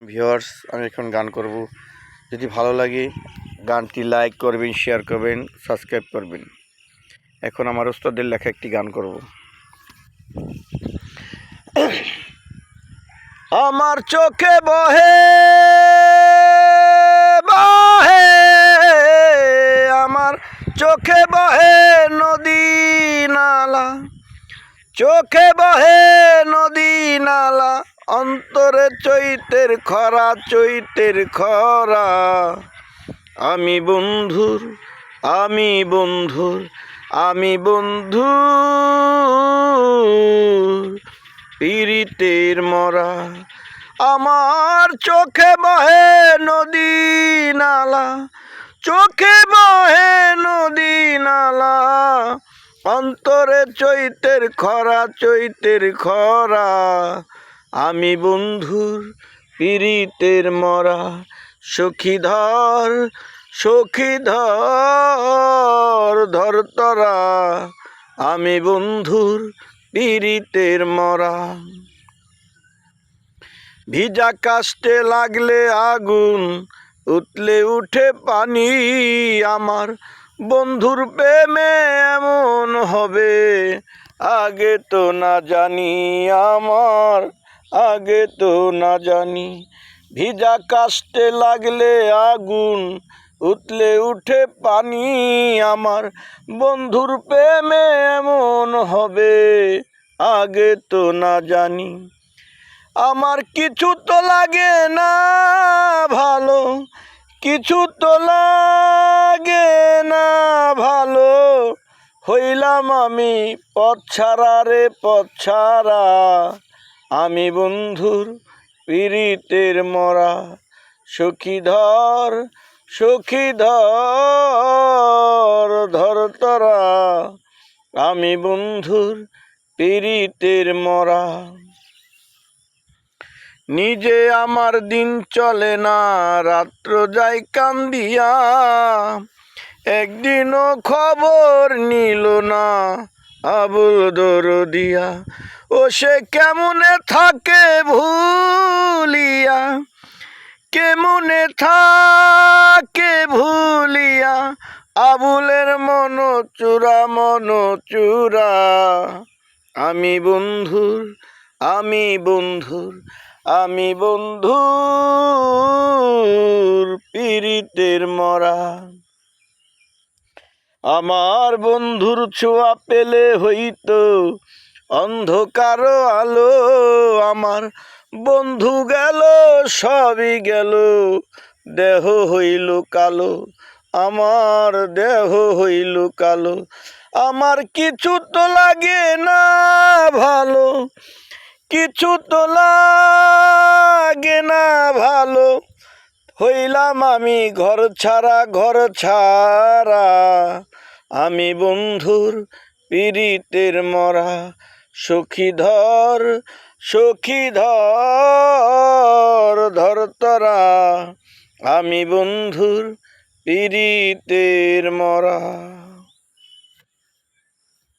Viewers, আমি এখন গান করব। যদি ভালো লাগে গানটি লাইক করবেন, শেয়ার করবেন, সাবস্ক্রাইব করবেন। এখন আমার ওস্তাদের লেখা একটি গান করব। আমার চোখে বহে বহে, আমার চোখে বহে নদী নালা, চোখে বহে নদী নালা, অন্তরে চৈতের খরা, চৈতের খরা। আমি বন্ধুর, আমি বন্ধুর, আমি বন্ধুর পীড়িতের মরা। আমার চোখে বহে নদী নালা, চোখে বহে নদী নালা, অন্তরে চৈতের খরা, চৈতের খরা। আমি বন্ধুর পীড়িতের মরা। সখী ধর, সখী ধর, ধর তরা, আমি বন্ধুর পীড়িতের মরা। ভিজা কাষ্টে লাগলে আগুন, উতলে উঠে পানি, আমার বন্ধুর প্রেমে এমন হবে আগে তো না জানি, আমার আগে তো না জানি। ভিজা কাষ্টে লাগলে আগুন, উতলে উঠে পানি, আমার বন্ধুর প্রেমে এমন হবে আগে তো না জানি। আমার কিছু তো লাগে না ভালো, কিছু তো লাগে না ভালো, হইলাম আমি পথছাড়া রে পথছাড়া। আমি বন্ধুর পীড়িতের মরা। সখী ধর, সখী ধর, ধর তরা, আমি বন্ধুর পীড়িতের মরা। নিজে আমার দিন চলে না, রাত্র যাই কান্দিয়া, একদিনও খবর নিল না আবুল দরদিয়া। ও সে কেমনে থাকে ভুলিয়া, কেমনে থাকে ভুলিয়া, আবুলের মন চূড়া, মন চূড়া। আমি বন্ধুর, আমি বন্ধুর, আমি বন্ধুর পীড়িতের মরা। আমার বন্ধুর ছোঁয়া পেলে হইতো অন্ধকার আলো, আমার বন্ধু গেল সবই গেল, দেহ হইল কালো, আমার দেহ হইল কালো। আমার কিছু তো লাগে না ভালো, কিছু তো লাগে না ভালো, হইলাম আমি ঘর ছাড়া, ঘর ছাড়া। আমি বন্ধুর পীড়িতের মরা। সখী ধর, সখী ধর, ধর তরা, আমি বন্ধুর পীড়িতের মরা।